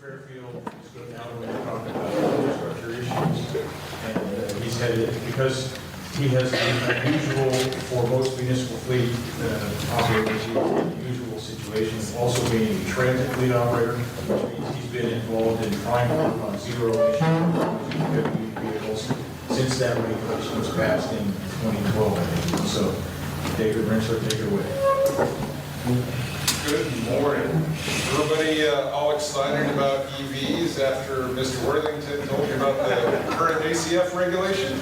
Fairfield is going out and talk about infrastructure issues, and he's headed because he has an unusual for most municipal fleet operators, unusual situation of also being a transit fleet operator, which means he's been involved in trying to work on zero emission vehicles since that regulation was passed in 2012, I think. So, David Renschler, take it away. Good morning. Everybody all excited about EVs after Mr. Worthington told you about the current ACF regulation?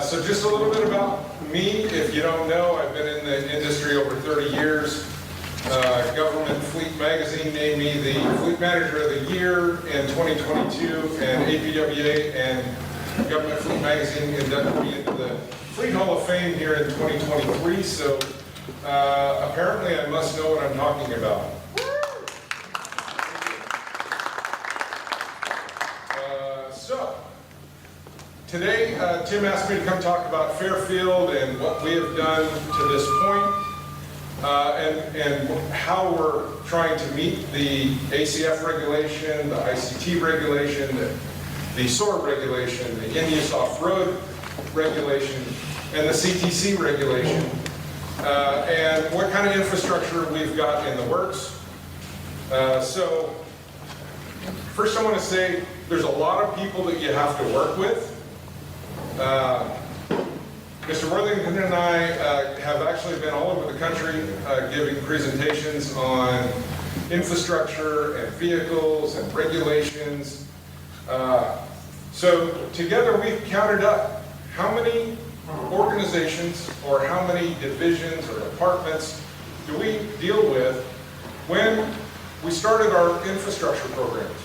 So just a little bit about me. If you don't know, I've been in the industry over 30 years. Government Fleet Magazine named me the Fleet Manager of the Year in 2022, and APWA and Government Fleet Magazine inducted me into the Fleet Hall of Fame here in 2023. So apparently I must know what I'm talking about. So today Tim asked me to come talk about Fairfield and what we have done to this point, and how we're trying to meet the ACF regulation, the ICT regulation, the SOAR regulation, the in-use off-road regulation, and the CTC regulation. And what kind of infrastructure we've got in the works. So first I want to say there's a lot of people that you have to work with. Mr. Worthington and I have actually been all over the country giving presentations on infrastructure and vehicles and regulations. So together we've counted up how many organizations or how many divisions or departments do we deal with when we started our infrastructure programs.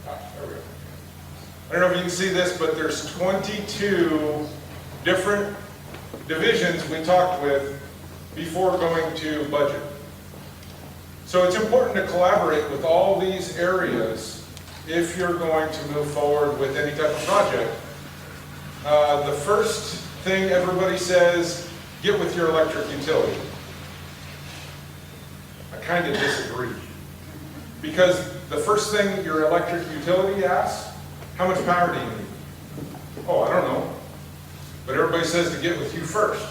There we go. I don't know if you can see this, but there's 22 different divisions we talked with before going to budget. So it's important to collaborate with all these areas if you're going to move forward with any type of project. The first thing everybody says, get with your electric utility. I kind of disagree. Because the first thing your electric utility asks, how much power do you need? Oh, I don't know. But everybody says to get with you first.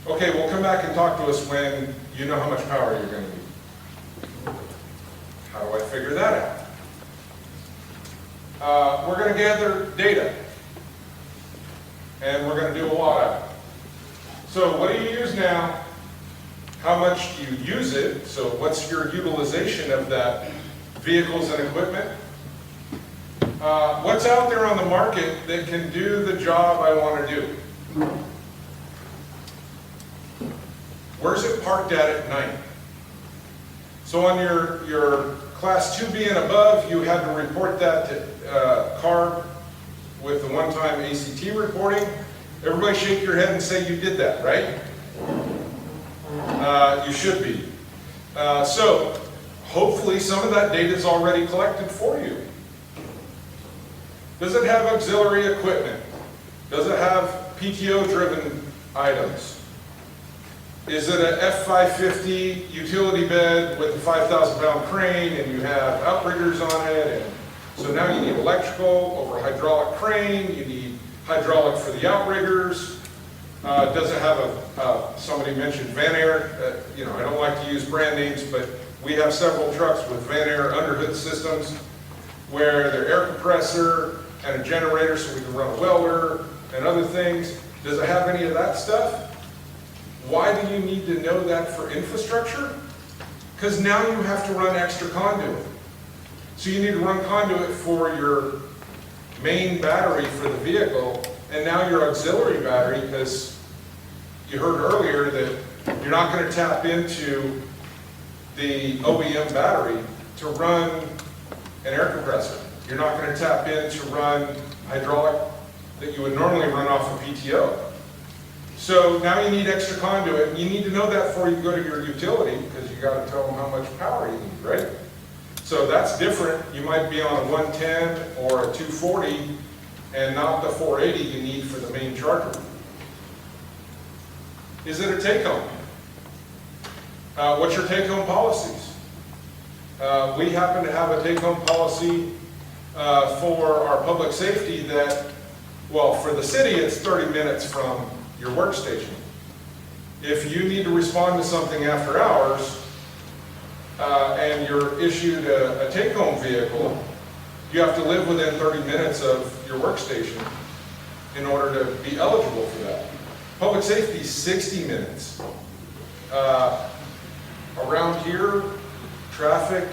Okay, well come back and talk to us when you know how much power you're going to need. How do I figure that out? We're going to gather data, and we're going to do a lot of it. So what do you use now? How much do you use it? So what's your utilization of that vehicles and equipment? What's out there on the market that can do the job I want to do? Where's it parked at night? So on your Class 2B and above, you had to report that to CARB with the one-time ACT reporting. Everybody shake your head and say you did that, right? You should be. So hopefully some of that data is already collected for you. Does it have auxiliary equipment? Does it have PTO-driven items? Is it an F550 utility bed with a 5,000-pound crane and you have outriggers on it? And so now you need electrical over hydraulic crane, you need hydraulic for the outriggers. Does it have somebody mentioned Van Air, I don't like to use brand names, but we have several trucks with Van Air underhood systems where they're air compressor and a generator so we can run a welder and other things. Does it have any of that stuff? Why do you need to know that for infrastructure? Because now you have to run extra conduit. So you need to run conduit for your main battery for the vehicle, and now your auxiliary battery, because you heard earlier that you're not going to tap into the OEM battery to run an air compressor. You're not going to tap in to run hydraulic that you would normally run off of PTO. So now you need extra conduit, and you need to know that before you go to your utility, because you got to tell them how much power you need, right? So that's different. You might be on a 110 or a 240 and not the 480 you need for the main charger. Is it a take-home? What's your take-home policies? We happen to have a take-home policy for our public safety that, well, for the city, it's 30 minutes from your workstation. If you need to respond to something after hours, and you're issued a take-home vehicle, you have to live within 30 minutes of your workstation in order to be eligible for that. Public safety is 60 minutes. Around here, traffic,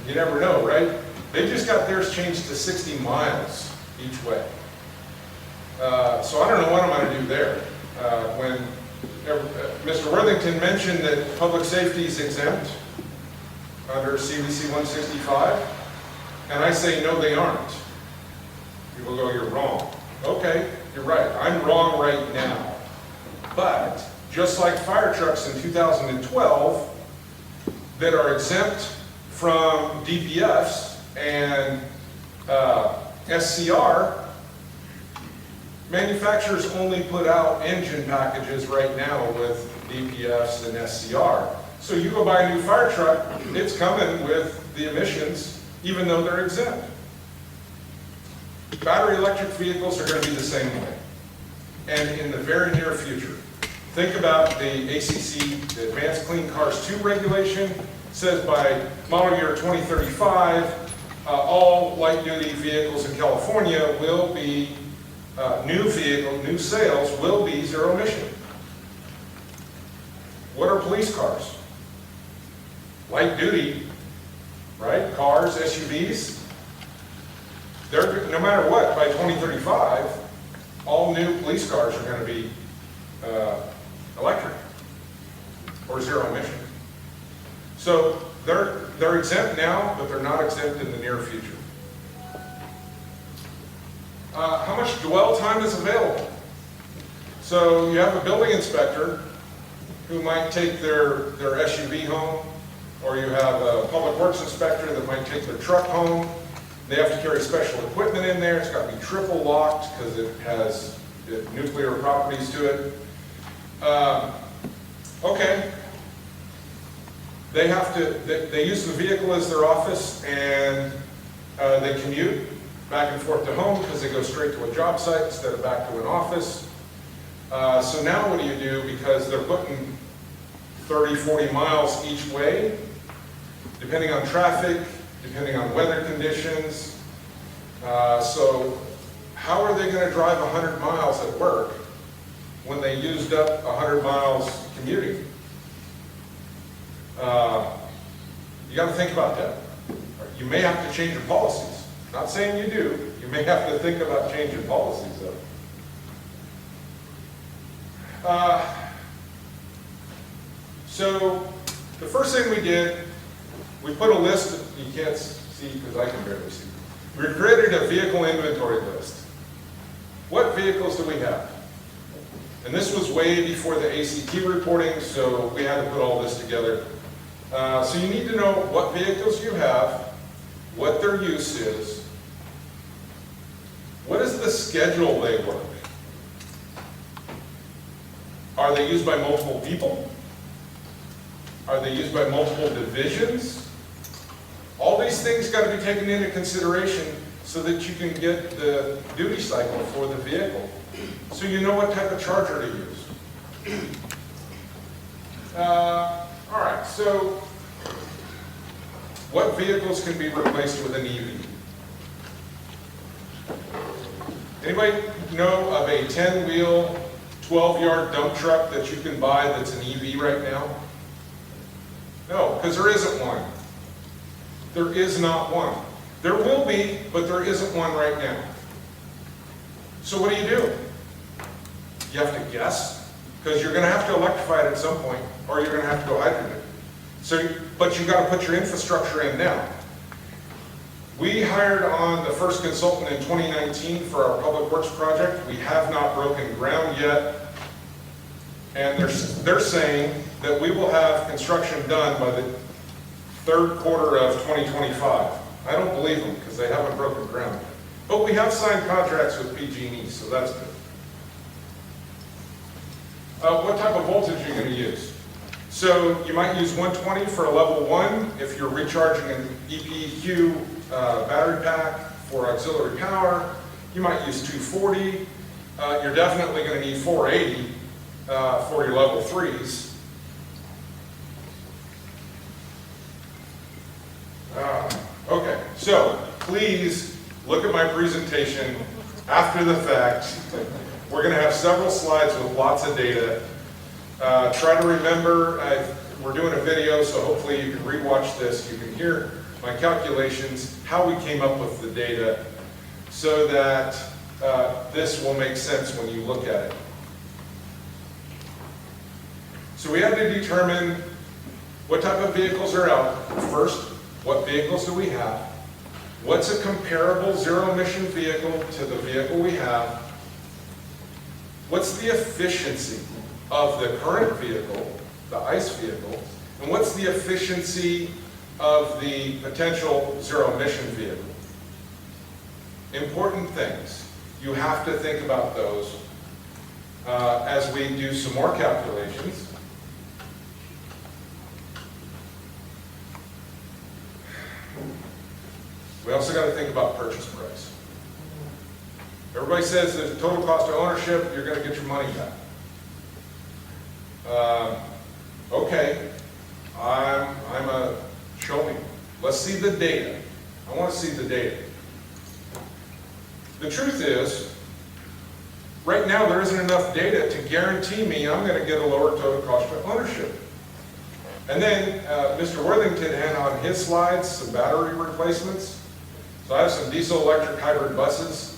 you never know, right? They just got theirs changed to 60 miles each way. So I don't know what I'm going to do there. When Mr. Worthington mentioned that public safety is exempt under CVC 165, and I say, no, they aren't. People go, you're wrong. Okay, you're right. I'm wrong right now. But just like fire trucks in 2012 that are exempt from DPFs and SCR, manufacturers only put out engine packages right now with DPFs and SCR. So you go buy a new fire truck, it's coming with the emissions, even though they're exempt. Battery electric vehicles are going to be the same way. And in the very near future, think about the ACC, the Advanced Clean Cars 2 regulation, says by model year 2035, all light-duty vehicles in California will be, new sales will be zero emission. What are police cars? Light duty, right? Cars, SUVs. They're, no matter what, by 2035, all new police cars are going to be electric or zero emission. So they're exempt now, but they're not exempt in the near future. How much dwell time is available? So you have a building inspector who might take their SUV home, or you have a public works inspector that might take their truck home. They have to carry special equipment in there. It's got to be triple locked because it has nuclear properties to it. Okay. They have to, they use the vehicle as their office, and they commute back and forth to home because they go straight to a job site instead of back to an office. So now what do you do? Because they're putting 30, 40 miles each way, depending on traffic, depending on weather conditions. So how are they going to drive 100 miles at work when they used up 100 miles commuting? You got to think about that. You may have to change your policies. Not saying you do. You may have to think about changing policies, though. So the first thing we did, we put a list. You can't see because I can barely see. We created a vehicle inventory list. What vehicles do we have? And this was way before the ACT reporting, so we had to put all this together. So you need to know what vehicles you have, what their use is, what is the schedule they work. Are they used by multiple people? Are they used by multiple divisions? All these things got to be taken into consideration so that you can get the duty cycle for the vehicle, so you know what type of charger to use. All right, so what vehicles can be replaced with an EV? Anybody know of a 10-wheel, 12-yard dump truck that you can buy that's an EV right now? No, because there isn't one. There is not one. There will be, but there isn't one right now. So what do? You have to guess, because you're going to have to electrify it at some point, or you're going to have to go hydrogen. So, but you've got to put your infrastructure in now. We hired on the first consultant in 2019 for our public works project. We have not broken ground yet, and they're saying that we will have construction done by the third quarter of 2025. I don't believe them because they haven't broken ground yet. But we have signed contracts with PG&E, so that's good. What type of voltage are you going to use? So you might use 120 for a level 1 if you're recharging an EPQ battery pack for auxiliary power. You might use 240. You're definitely going to need 480 for your level 3s. Okay, so please look at my presentation after the fact. We're going to have several slides with lots of data. Try to remember, we're doing a video, so hopefully you can rewatch this. You can hear my calculations, how we came up with the data, so that this will make sense when you look at it. So we had to determine what type of vehicles are out. First, what vehicles do we have? What's a comparable zero-emission vehicle to the vehicle we have? What's the efficiency of the current vehicle, the ICE vehicle? And what's the efficiency of the potential zero-emission vehicle? Important things. You have to think about those as we do some more calculations. We also got to think about purchase price. Everybody says the total cost of ownership, you're going to get your money back. Okay, show me. Let's see the data. I want to see the data. The truth is, right now there isn't enough data to guarantee me I'm going to get a lower total cost of ownership. And then Mr. Worthington had on his slides some battery replacements. So I have some diesel electric hybrid buses.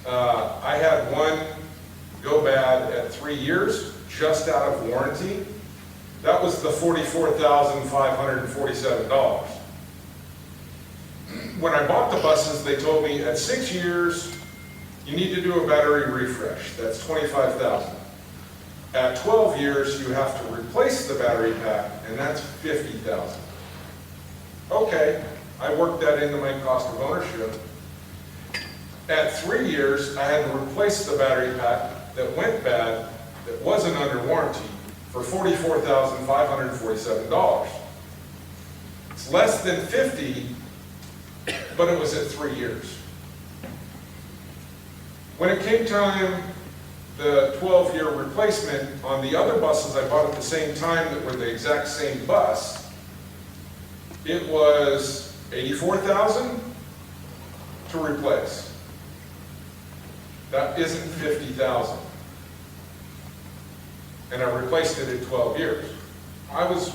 I had one go bad at 3 years, just out of warranty. That was the $44,547. When I bought the buses, they told me at 6 years, you need to do a battery refresh. That's $25,000. At 12 years, you have to replace the battery pack, and that's $50,000. Okay, I worked that into my cost of ownership. At 3 years, I had to replace the battery pack that went bad, that wasn't under warranty, for $44,547. It's less than 50, but it was at 3 years. When it came time, the 12-year replacement on the other buses I bought at the same time that were the exact same bus, it was $84,000 to replace. That isn't $50,000. And I replaced it in 12 years. I was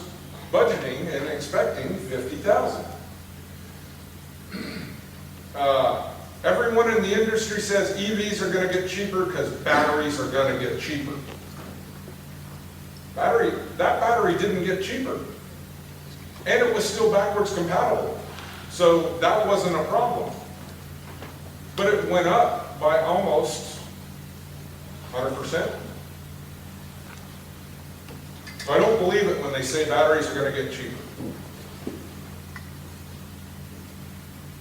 budgeting and expecting $50,000. Everyone in the industry says EVs are going to get cheaper because batteries are going to get cheaper. That battery didn't get cheaper. And it was still backwards compatible. So that wasn't a problem. But it went up by almost 100%. So I don't believe it when they say batteries are going to get cheaper.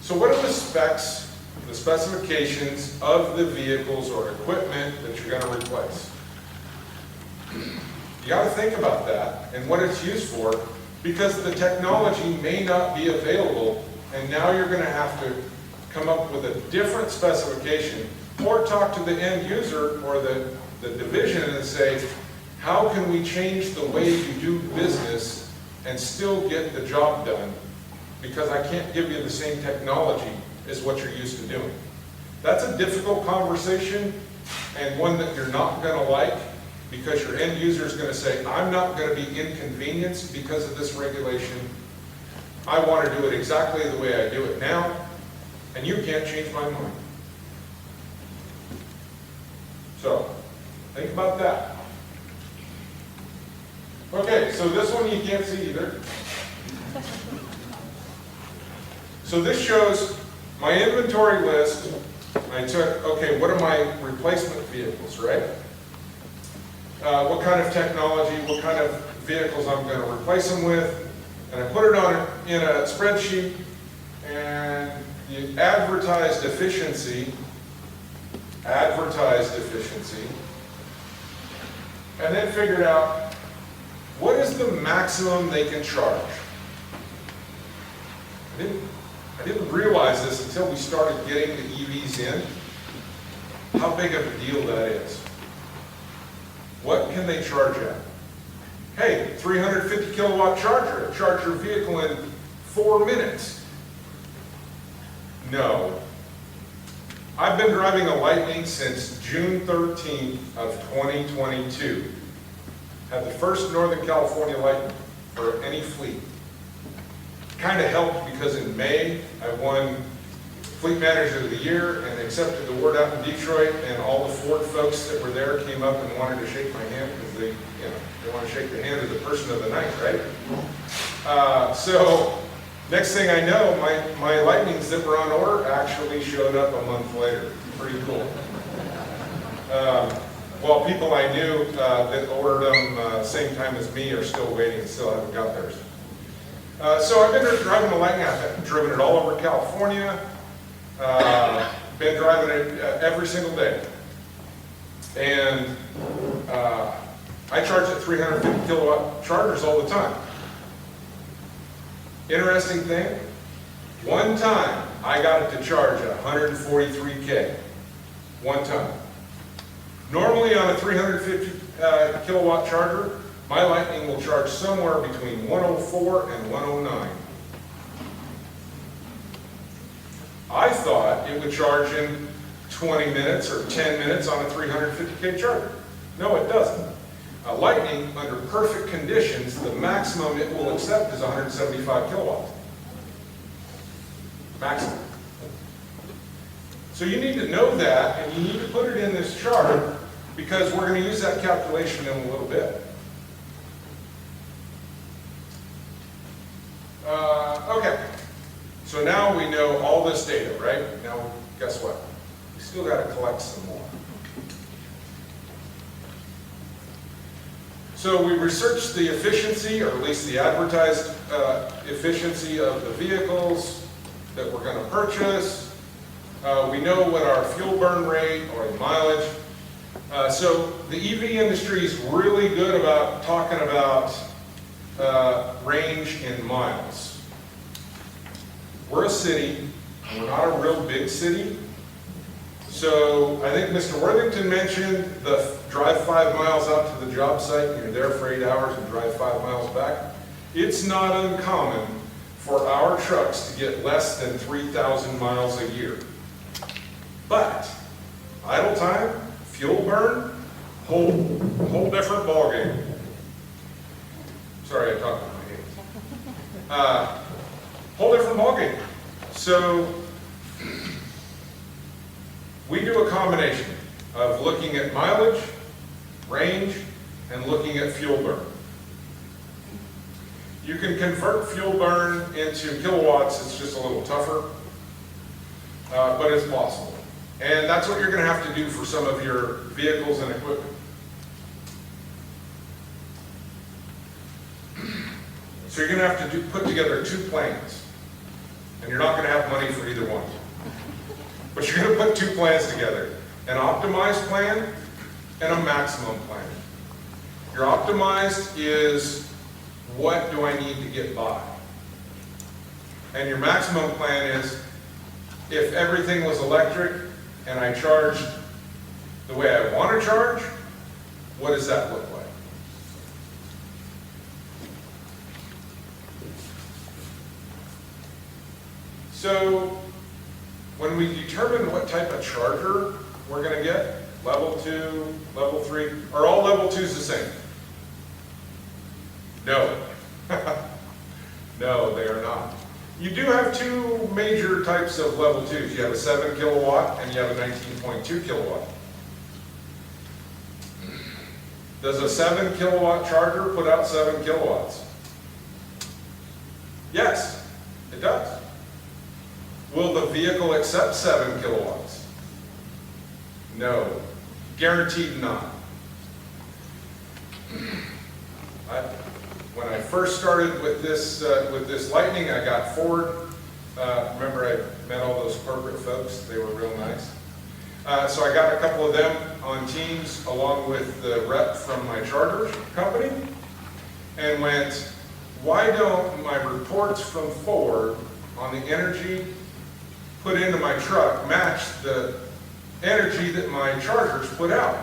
So what are the specs, the specifications of the vehicles or equipment that you're going to replace? You got to think about that and what it's used for, because the technology may not be available, and now you're going to have to come up with a different specification, or talk to the end user or the division and say, how can we change the way you do business and still get the job done? Because I can't give you the same technology as what you're used to doing. That's a difficult conversation, and one that you're not going to like, because your end user is going to say, I'm not going to be inconvenienced because of this regulation. I want to do it exactly the way I do it now, and you can't change my mind. So, think about that. Okay, so this one you can't see either. So this shows my inventory list. I took, okay, what are my replacement vehicles, right? What kind of technology, what kind of vehicles I'm going to replace them with. And I put it in a spreadsheet, and the advertised efficiency, and then figured out What is the maximum they can charge? I didn't realize this until we started getting the EVs in, how big of a deal that is. What can they charge at? Hey, 350 kilowatt charger, charge your vehicle in 4 minutes. No. I've been driving a Lightning since June 13th of 2022. Had the first Northern California Lightning for any fleet. Kind of helped because in May, I won Fleet Manager of the Year and accepted the award out in Detroit, and all the Ford folks that were there came up and wanted to shake my hand because they want to shake the hand of the person of the night, right? So next thing I know, my Lightnings that were on order actually showed up a month later. Pretty cool. Well, people I knew that ordered them same time as me are still waiting and still haven't got theirs. So I've been driving the Lightning. I've driven it all over California. Been driving it every single day. And I charge at 350 kilowatt chargers all the time. Interesting thing, one time I got it to charge at 143K. One time. Normally on a 350 kilowatt charger, my Lightning will charge somewhere between 104 and 109. I thought it would charge in 20 minutes or 10 minutes on a 350K charger. No, it doesn't. A Lightning, under perfect conditions, the maximum it will accept is 175 kilowatts. Maximum. So you need to know that, and you need to put it in this chart, because we're going to use that calculation in a little bit. Okay, so now we know all this data, right? Now, guess what? We still got to collect some more. So we researched the efficiency, or at least the advertised efficiency of the vehicles that we're going to purchase. We know what our fuel burn rate or the mileage. So the EV industry is really good about talking about range in miles. We're a city, and we're not a real big city. So I think Mr. Worthington mentioned the drive 5 miles out to the job site, and you're there for 8 hours and drive 5 miles back. It's not uncommon for our trucks to get less than 3,000 miles a year. But idle time, fuel burn, whole different ballgame. Sorry, I talked with my hands. Whole different ballgame. So we do a combination of looking at mileage, range, and looking at fuel burn. You can convert fuel burn into kilowatts. It's just a little tougher, but it's possible. And that's what you're going to have to do for some of your vehicles and equipment. So you're going to have to put together 2 plans. And you're not going to have money for either one. But you're going to put 2 plans together. An optimized plan and a maximum plan. Your optimized is, what do I need to get by? And your maximum plan is, if everything was electric and I charged the way I want to charge, what does that look like? So when we determine what type of charger we're going to get, level 2, level 3, are all level 2s the same? No. No, they are not. You do have 2 major types of level 2s. You have a 7 kilowatt and you have a 19.2 kilowatt. Does a 7 kilowatt charger put out 7 kilowatts? Yes, it does. Will the vehicle accept 7 kilowatts? No, guaranteed not. When I first started with this Lightning, I got Ford. Remember, I met all those corporate folks. They were real nice. So I got a couple of them on teams along with the rep from my charter company. and went, why don't my reports from Ford on the energy put into my truck match the energy that my chargers put out?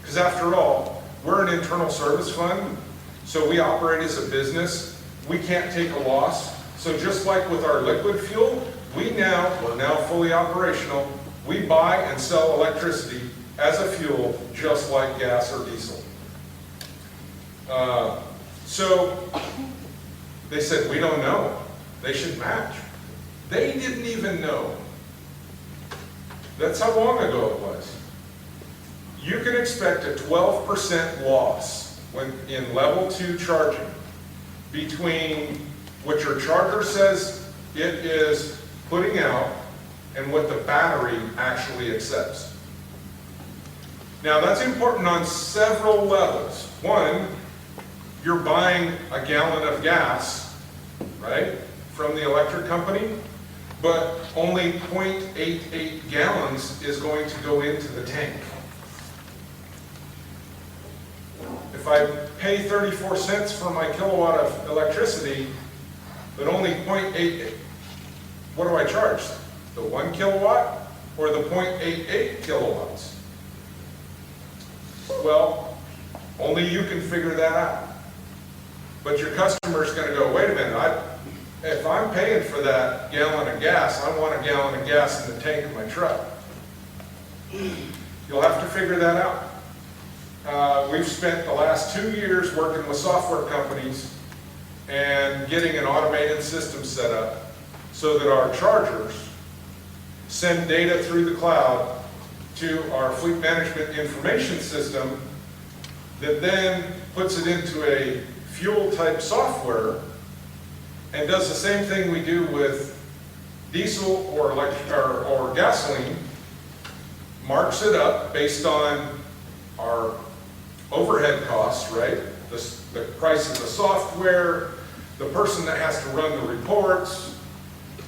Because after all, we're an internal service fund, so we operate as a business. We can't take a loss. So just like with our liquid fuel, we're now fully operational. We buy and sell electricity as a fuel, just like gas or diesel. So they said, we don't know. They should match. They didn't even know. That's how long ago it was. You can expect a 12% loss when in level 2 charging between what your charger says it is putting out and what the battery actually accepts. Now that's important on several levels. One, you're buying a gallon of gas, right, from the electric company, but only 0.88 gallons is going to go into the tank. If I pay 34 cents for my kilowatt of electricity, but only 0.88, what do I charge? The 1 kilowatt or the 0.88 kilowatts? Well, only you can figure that out. But your customer's going to go, wait a minute, if I'm paying for that gallon of gas, I want a gallon of gas in the tank of my truck. You'll have to figure that out. We've spent the last 2 years working with software companies and getting an automated system set up so that our chargers send data through the cloud to our fleet management information system that then puts it into a fuel type software and does the same thing we do with diesel or gasoline, marks it up based on our overhead costs, right? The price of the software, the person that has to run the reports,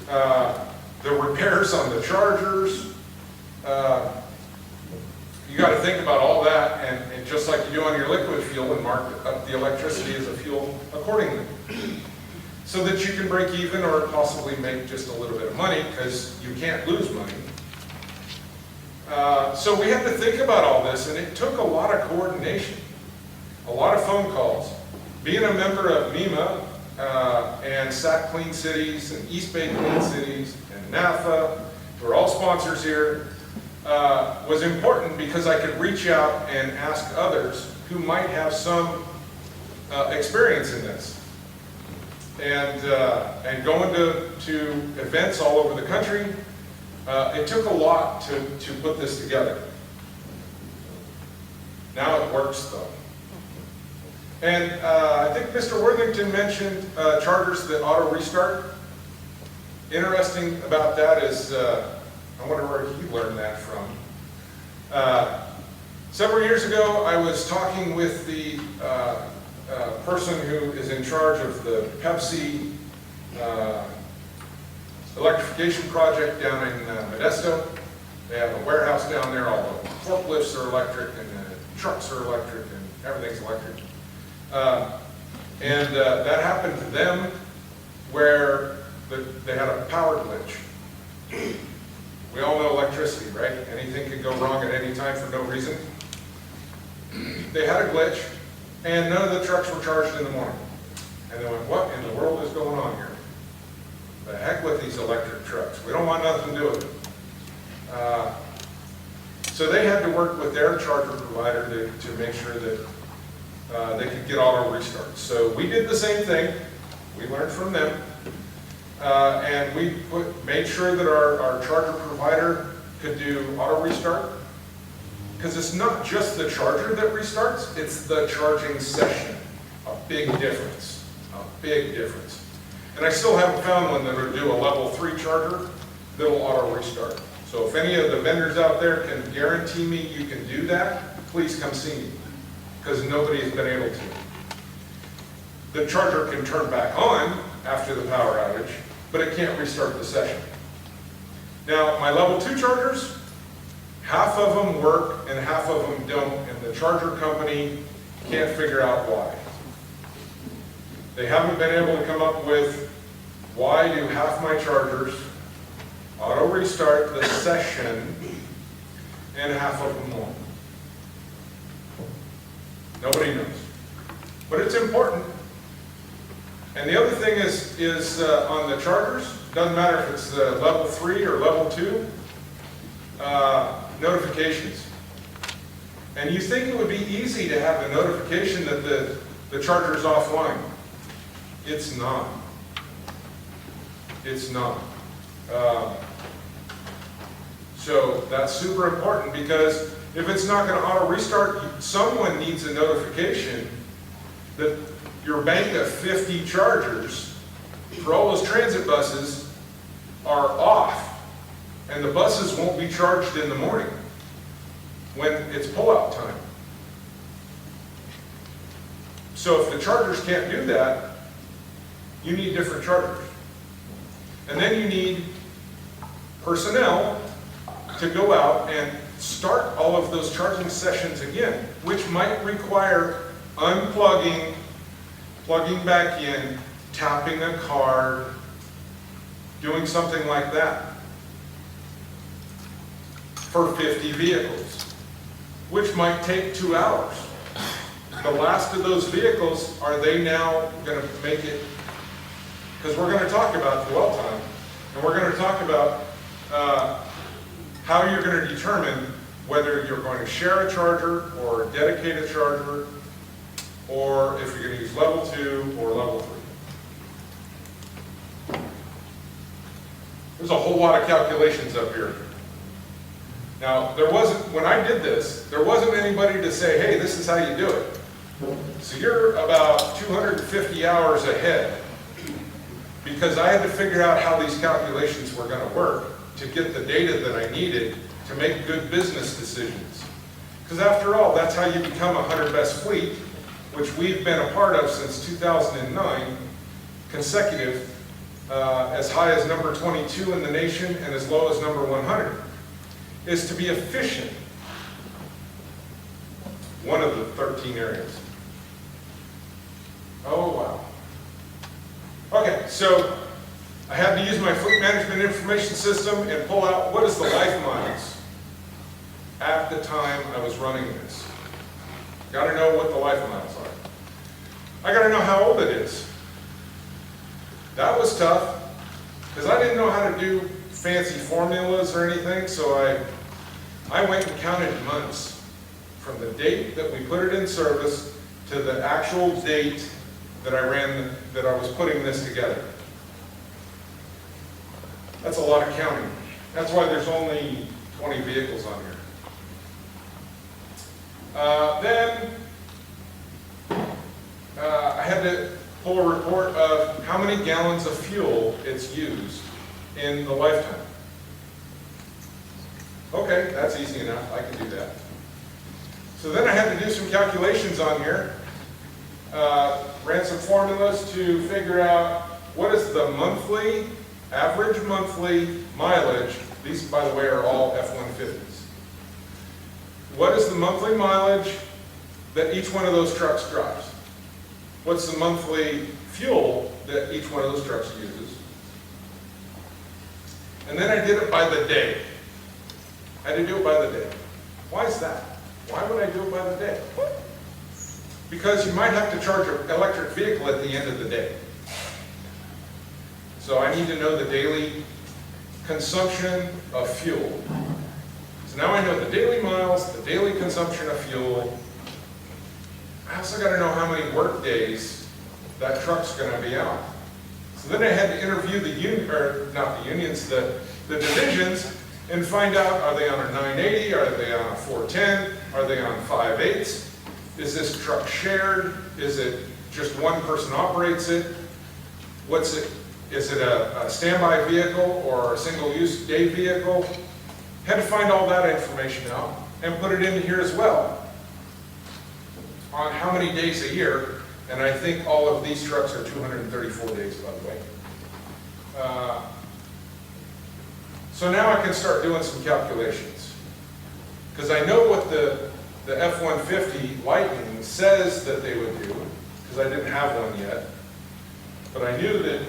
the repairs on the chargers. You got to think about all that, and just like you do on your liquid fuel, and mark up the electricity as a fuel accordingly, so that you can break even or possibly make just a little bit of money, because you can't lose money. So we had to think about all this, and it took a lot of coordination, a lot of phone calls. Being a member of MEMA and SAC Clean Cities and East Bay Clean Cities and NAFA, who are all sponsors here, was important because I could reach out and ask others who might have some experience in this. And going to events all over the country, it took a lot to put this together. Now it works though. And I think Mr. Worthington mentioned chargers that auto restart. Interesting about that is, I wonder where he learned that from. Several years ago, I was talking with the person who is in charge of the Pepsi electrification project down in Modesto. They have a warehouse down there, all the forklifts are electric and the trucks are electric and everything's electric. That happened to them where they had a power glitch. We all know electricity, right? Anything can go wrong at any time for no reason. They had a glitch, and none of the trucks were charged in the morning. And they went, what in the world is going on here? The heck with these electric trucks. We don't want nothing to do with it. So they had to work with their charger provider to make sure that they could get auto restarts. So we did the same thing. We learned from them. And we made sure that our charger provider could do auto restart. Because it's not just the charger that restarts, it's the charging session. A big difference. A big difference. And I still haven't found one that will do a level 3 charger that'll auto restart. So if any of the vendors out there can guarantee me you can do that, please come see me. Because nobody has been able to. The charger can turn back on after the power outage, but it can't restart the session. Now, my level 2 chargers, half of them work and half of them don't, and the charger company can't figure out why. They haven't been able to come up with why do half my chargers auto restart the session and half of them won't. Nobody knows. But it's important. And the other thing is on the chargers, doesn't matter if it's level 3 or level 2, notifications. And you think it would be easy to have a notification that the charger's offline. It's not. It's not. So that's super important, because if it's not going to auto restart, someone needs a notification that your bank of 50 chargers for all those transit buses are off, and the buses won't be charged in the morning when it's pullout time. So if the chargers can't do that, you need different chargers. And then you need personnel to go out and start all of those charging sessions again, which might require unplugging, plugging back in, tapping a card, doing something like that for 50 vehicles, which might take 2 hours. The last of those vehicles, are they now going to make it? Because we're going to talk about dwell time, and we're going to talk about how you're going to determine whether you're going to share a charger or dedicate a charger, or if you're going to use level 2 or level 3. There's a whole lot of calculations up here. Now, when I did this, there wasn't anybody to say, hey, this is how you do it. So you're about 250 hours ahead, because I had to figure out how these calculations were going to work to get the data that I needed to make good business decisions. Because after all, that's how you become a 100 best fleet, which we've been a part of since 2009, consecutive, as high as number 22 in the nation and as low as number 100, is to be efficient. One of the 13 areas. Oh, wow. Okay, so I had to use my fleet management information system and pull out what is the life miles at the time I was running this. Got to know what the life miles are. I got to know how old it is. That was tough, because I didn't know how to do fancy formulas or anything, so I went and counted months from the date that we put it in service to the actual date that I was putting this together. That's a lot of counting. That's why there's only 20 vehicles on here. Then I had to pull a report of how many gallons of fuel it's used in the lifetime. Okay, that's easy enough. I can do that. So then I had to do some calculations on here. Ran some formulas to figure out what is the average monthly mileage. These, by the way, are all F-150s. What is the monthly mileage that each one of those trucks drives? What's the monthly fuel that each one of those trucks uses? And then I did it by the day. I had to do it by the day. Why is that? Why would I do it by the day? Because you might have to charge an electric vehicle at the end of the day. So I need to know the daily consumption of fuel. So now I know the daily miles, the daily consumption of fuel. I also got to know how many work days that truck's going to be out. So then I had to interview the divisions, and find out, are they on a 980, are they on a 410, are they on 5/8? Is this truck shared? Is it just one person operates it? What's it? Is it a standby vehicle or a single-use day vehicle? Had to find all that information out and put it in here as well. On how many days a year, and I think all of these trucks are 234 days, by the way. So now I can start doing some calculations. Because I know what the F-150 Lightning says that they would do, because I didn't have one yet. but I knew that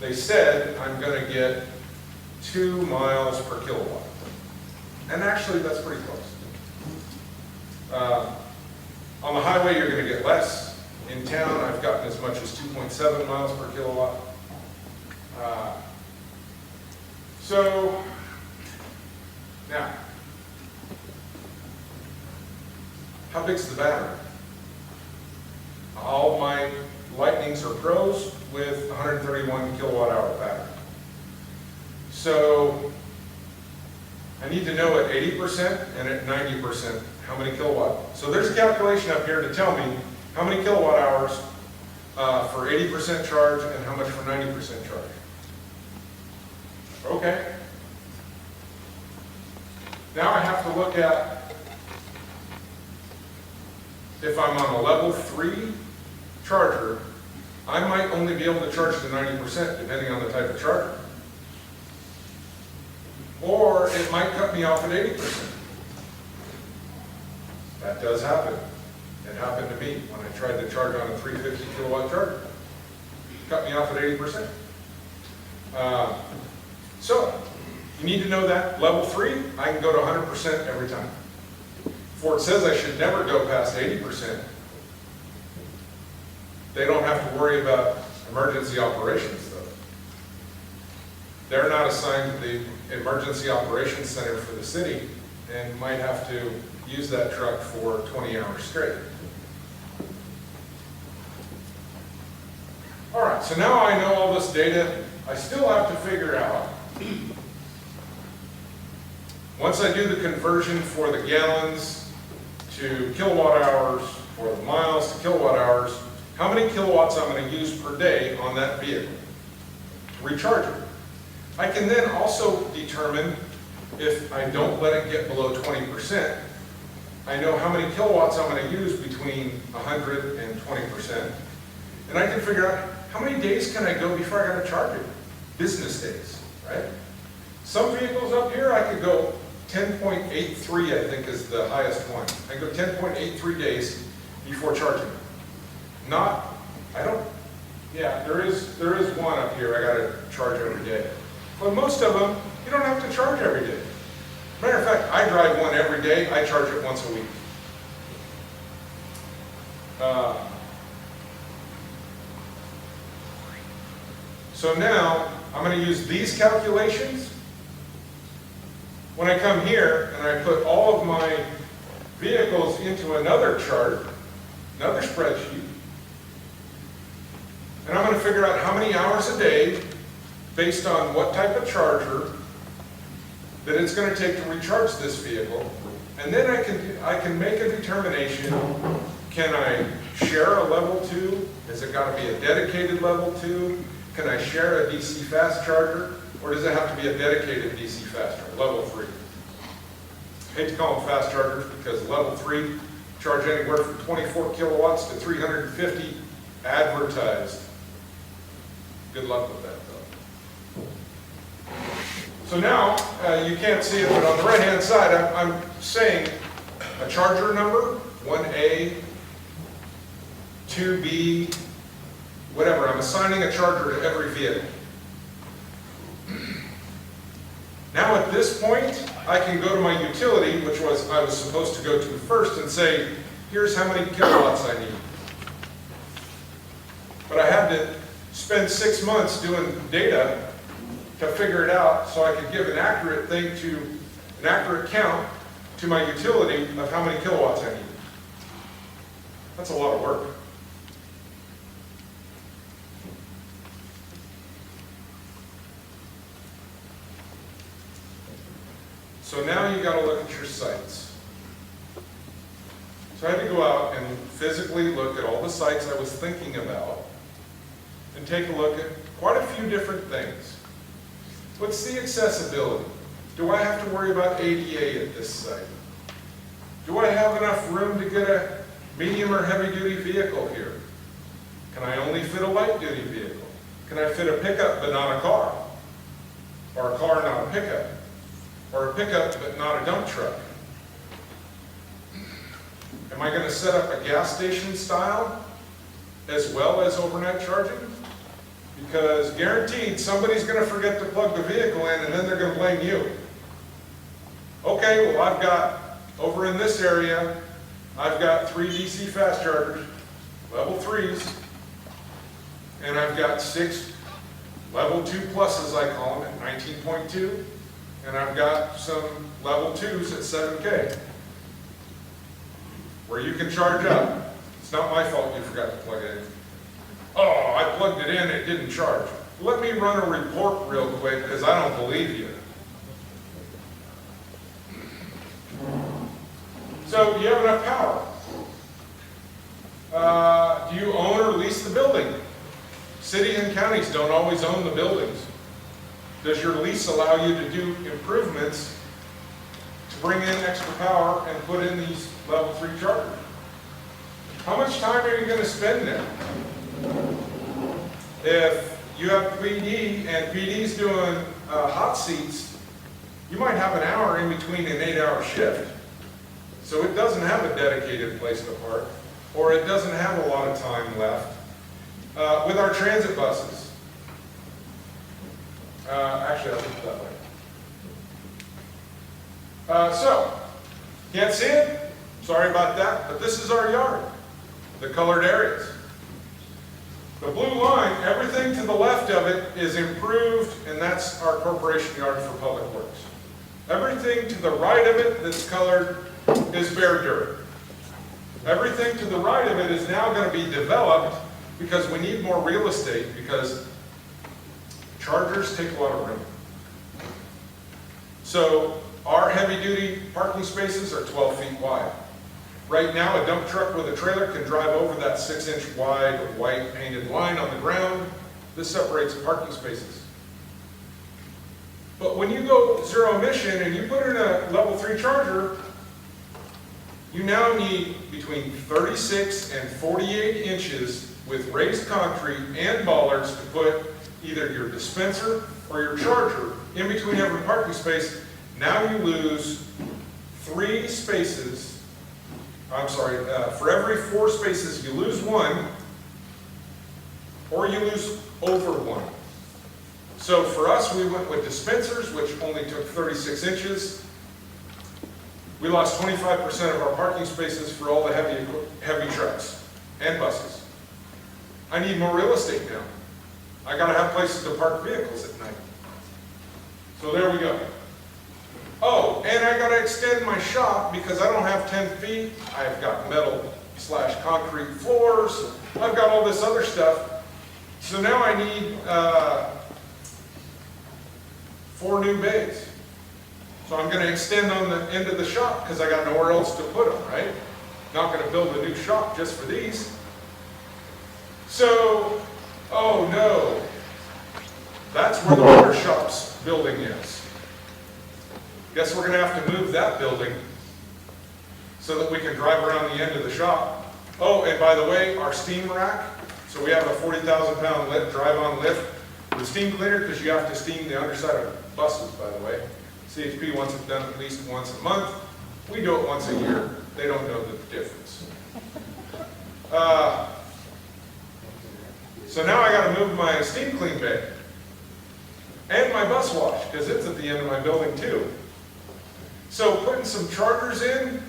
they said I'm going to get 2 miles per kilowatt. And actually, that's pretty close. On the highway, you're going to get less. In town, I've gotten as much as 2.7 miles per kilowatt. So, now, how big's the battery? All my Lightnings are Pros with 131 kilowatt hour battery. So, I need to know at 80% and at 90% how many kilowatt. So there's a calculation up here to tell me how many kilowatt hours for 80% charge and how much for 90% charge. Okay. Now I have to look at if I'm on a level 3 charger, I might only be able to charge to 90% depending on the type of charger. Or it might cut me off at 80%. That does happen. It happened to me when I tried to charge on a 350 kilowatt charger. It cut me off at 80%. So, you need to know that. Level 3, I can go to 100% every time. Ford says I should never go past 80%. They don't have to worry about emergency operations, though. They're not assigned to the emergency operations center for the city and might have to use that truck for 20 hours straight. All right, so now I know all this data. I still have to figure out, once I do the conversion for the gallons to kilowatt hours, or the miles to kilowatt hours, how many kilowatts I'm going to use per day on that vehicle to recharge it. I can then also determine if I don't let it get below 20%, I know how many kilowatts I'm going to use between 100 and 20%. And I can figure out how many days can I go before I got to charge it. Business days, right? Some vehicles up here I could go 10.83, I think is the highest one. I go 10.83 days before charging it. There is one up here I got to charge every day. But most of them, you don't have to charge every day. Matter of fact, I drive one every day. I charge it once a week. So now, I'm going to use these calculations. When I come here and I put all of my vehicles into another chart, another spreadsheet, and I'm going to figure out how many hours a day, based on what type of charger, that it's going to take to recharge this vehicle. And then I can make a determination, can I share a level 2? Has it got to be a dedicated level 2? Can I share a DC fast charger? Or does it have to be a dedicated DC fast charger, level 3? I hate to call them fast chargers because level 3 charge anywhere from 24 kilowatts to 350 advertised. Good luck with that, though. So now, you can't see it, but on the right-hand side, I'm saying a charger number, 1A, 2B, whatever. I'm assigning a charger to every vehicle. Now at this point, I can go to my utility, which I was supposed to go to first, and say, here's how many kilowatts I need. But I had to spend 6 months doing data to figure it out so I could give an accurate count to my utility of how many kilowatts I need. That's a lot of work. So now you got to look at your sites. So I had to go out and physically look at all the sites I was thinking about and take a look at quite a few different things. What's the accessibility? Do I have to worry about ADA at this site? Do I have enough room to get a medium or heavy duty vehicle here? Can I only fit a light duty vehicle? Can I fit a pickup but not a car? Or a car, not a pickup? Or a pickup but not a dump truck? Am I going to set up a gas station style as well as overnight charging? Because guaranteed, somebody's gonna forget to plug the vehicle in and then they're gonna blame you. Okay, well, I've got, over in this area, I've got 3 DC fast chargers, level 3s, and I've got 6 level 2 pluses, I call them, at 19.2, and I've got some level 2s at 7K, where you can charge up. It's not my fault you forgot to plug it in. Oh, I plugged it in, it didn't charge. Let me run a report real quick, because I don't believe you. So, do you have enough power? Do you own or lease the building? Cities and counties don't always own the buildings. Does your lease allow you to do improvements to bring in extra power and put in these level 3 chargers? How much time are you going to spend there? If you have PD and PD's doing hot seats, you might have an hour in between an 8-hour shift. So it doesn't have a dedicated place to park, or it doesn't have a lot of time left. With our transit buses, actually I'll put it that way. So, can't see it? Sorry about that, but this is our yard, the colored areas. The blue line, everything to the left of it is improved, and that's our corporation yard for public works. Everything to the right of it that's colored is bare dirt. Everything to the right of it is now going to be developed because we need more real estate, because chargers take a lot of room. So our heavy-duty parking spaces are 12 feet wide. Right now, a dump truck with a trailer can drive over that 6-inch wide white painted line on the ground. This separates parking spaces. But when you go zero emission and you put in a level 3 charger, you now need between 36 and 48 inches with raised concrete and bollards to put either your dispenser or your charger in between every parking space. Now you lose 3 spaces. I'm sorry, for every 4 spaces you lose 1, or you lose over 1. So for us, we went with dispensers, which only took 36 inches. We lost 25% of our parking spaces for all the heavy trucks and buses. I need more real estate now. I gotta have places to park vehicles at night. So there we go. Oh, and I gotta extend my shop because I don't have 10 feet. I've got metal/concrete floors. I've got all this other stuff. So now I need 4 new bays. So I'm going to extend on the end of the shop because I got nowhere else to put them, right? Not going to build a new shop just for these. So, oh no, that's where the motor shop's building is. Guess we're going to have to move that building so that we can drive around the end of the shop. Oh, and by the way, our steam rack, so we have a 40,000-pound lift, drive-on lift with steam cleaner because you have to steam the underside of buses, by the way. CHP wants it done at least once a month. We do it once a year. They don't know the difference. So now I got to move my steam clean bay and my bus wash because it's at the end of my building too. So putting some chargers in,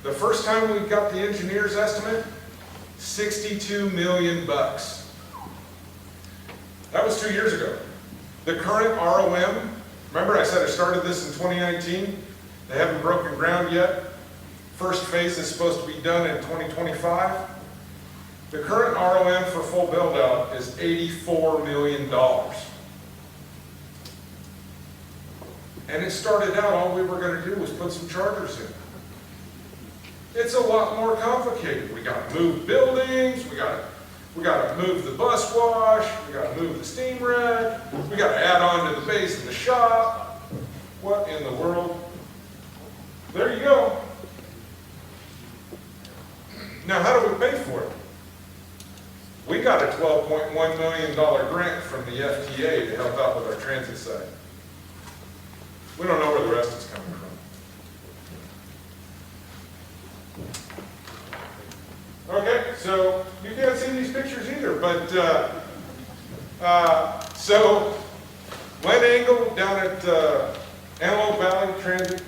the first time we got the engineer's estimate, $62 million. That was 2 years ago. The current ROM, remember I said I started this in 2019? They haven't broken ground yet. First phase is supposed to be done in 2025. The current ROM for full build out is $84 million. And it started out, all we were going to do was put some chargers in. It's a lot more complicated. We got to move buildings, we got to move the bus wash, we got to move the steam rack, we got to add on to the base of the shop. What in the world? There you go. Now, how do we pay for it? We got a $12.1 million grant from the FTA to help out with our transit side. We don't know where the rest is coming from. Okay, so you can't see these pictures either, but, so, Glen Angle down at Antelope Valley Transit,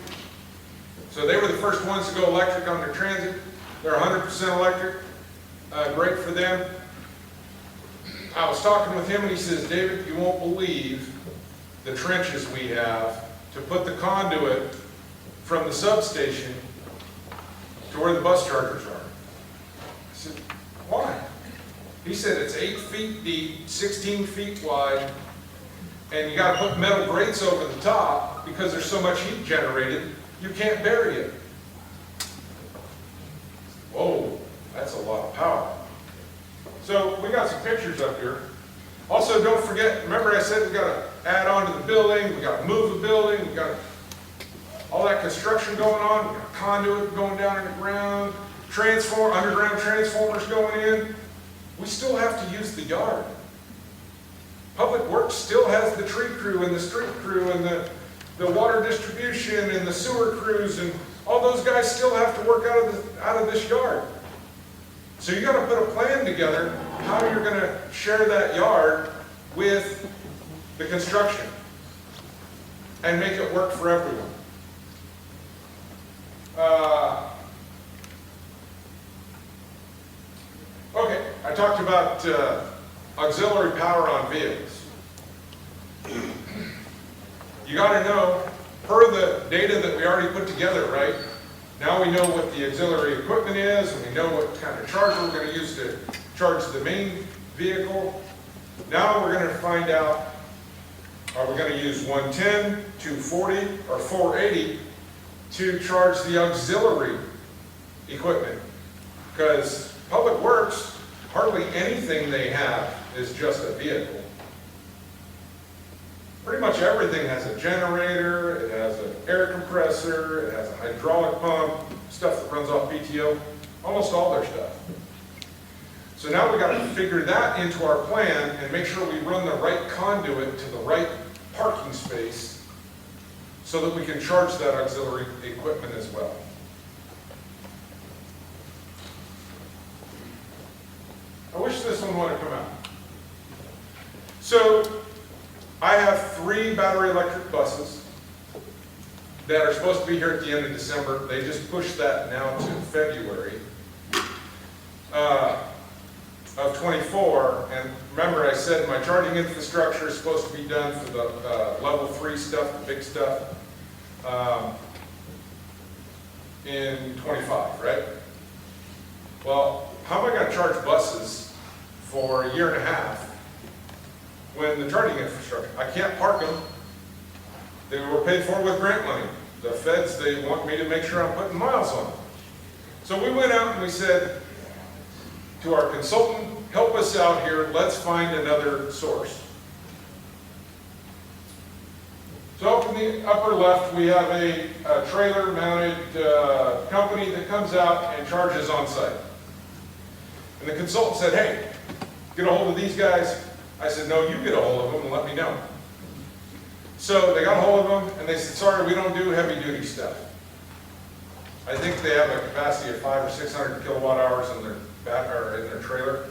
so they were the first ones to go electric on their transit. They're 100% electric, great for them. I was talking with him and he says, David, you won't believe the trenches we have to put the conduit from the substation to where the bus chargers are. I said, why? He said it's 8 feet deep, 16 feet wide, and you got to put metal grates over the top because there's so much heat generated, you can't bury it. Whoa, that's a lot of power. So we got some pictures up here. Also, don't forget, remember I said we got to add on to the building, we got to move the building, we got all that construction going on, we got conduit going down in the ground, underground transformers going in. We still have to use the yard. Public Works still has the tree crew and the street crew and the water distribution and the sewer crews, and all those guys still have to work out of this yard. So you got to put a plan together how you're going to share that yard with the construction and make it work for everyone. Okay, I talked about auxiliary power on vehicles. You got to know, per the data that we already put together, right? Now we know what the auxiliary equipment is, and we know what kind of charger we're going to use to charge the main vehicle. Now we're going to find out, are we going to use 110, 240, or 480 to charge the auxiliary equipment? Because Public Works, hardly anything they have is just a vehicle. Pretty much everything has a generator, it has an air compressor, it has a hydraulic pump, stuff that runs off PTO, almost all their stuff. So now we got to figure that into our plan and make sure we run the right conduit to the right parking space so that we can charge that auxiliary equipment as well. I wish this one would have come out. So I have 3 battery electric buses that are supposed to be here at the end of December. They just pushed that now to February of 24. And remember I said my charging infrastructure is supposed to be done for the level 3 stuff, the big stuff, in 25, right? Well, how am I going to charge buses for a year and a half when the charging infrastructure, I can't park them. They were paid for with grant money. The feds, they want me to make sure I'm putting miles on them. So we went out and we said to our consultant, help us out here, let's find another source. So up in the upper left, we have a trailer-mounted company that comes out and charges on site. And the consultant said, hey, get a hold of these guys. I said, no, you get a hold of them and let me know. So they got a hold of them and they said, sorry, we don't do heavy duty stuff. I think they have a capacity of 500 or 600 kilowatt hours in their trailer.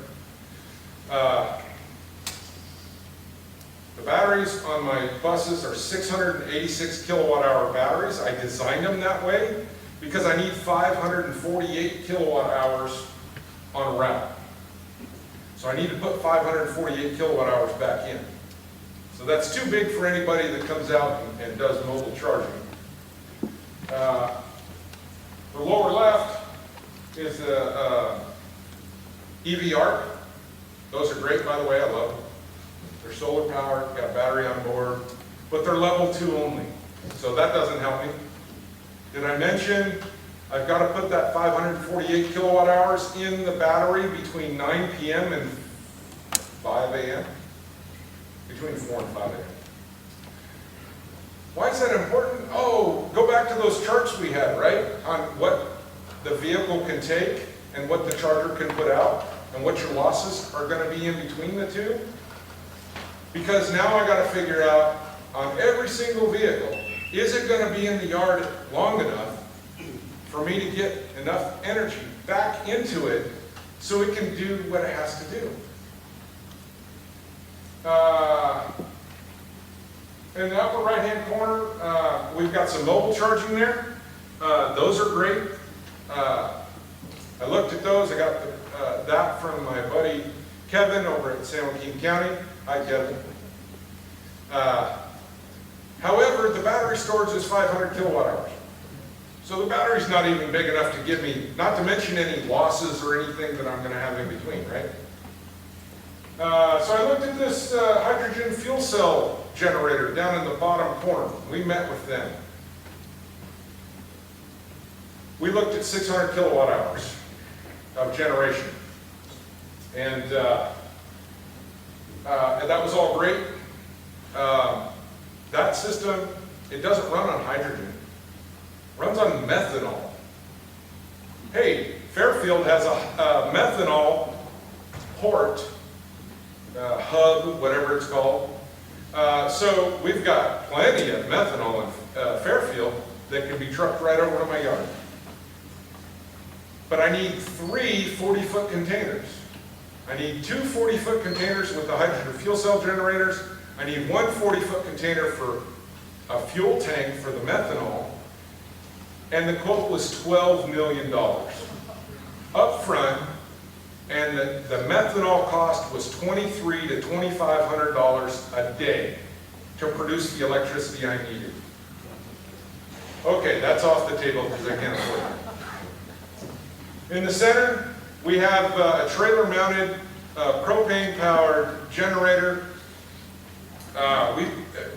The batteries on my buses are 686 kilowatt hour batteries. I designed them that way because I need 548 kilowatt hours on a route. So I need to put 548 kilowatt hours back in. So that's too big for anybody that comes out and does mobile charging. The lower left is the EV ARC. Those are great, by the way, I love them. They're solar powered, got a battery on board, but they're level 2 only. So that doesn't help me. Did I mention I've got to put that 548 kilowatt hours in the battery between 9 p.m. and 5 a.m.? Between 4 and 5 a.m. Why is that important? Oh, go back to those charts we had, right? On what the vehicle can take and what the charger can put out and what your losses are going to be in between the two. Because now I got to figure out on every single vehicle, is it going to be in the yard long enough for me to get enough energy back into it so it can do what it has to do. In the upper right-hand corner, we've got some mobile charging there. Those are great. I looked at those. I got that from my buddy Kevin over at San Joaquin County. Hi, Kevin. However, the battery storage is 500 kilowatt hours. So the battery's not even big enough to give me, not to mention any losses or anything that I'm going to have in between, right? So I looked at this hydrogen fuel cell generator down in the bottom corner. We met with them. We looked at 600 kilowatt hours of generation. And that was all great. That system, it doesn't run on hydrogen. It runs on methanol. Hey, Fairfield has a methanol port, hub, whatever it's called. So we've got plenty of methanol in Fairfield that can be trucked right over to my yard. But I need 3 40-foot containers. I need 2 40-foot containers with the hydrogen fuel cell generators. I need 1 40-foot container for a fuel tank for the methanol. And the quote was $12 million up front, and the methanol cost was $2,300 to $2,500 a day to produce the electricity I needed. Okay, that's off the table because I can't afford it. In the center, we have a trailer-mounted propane-powered generator.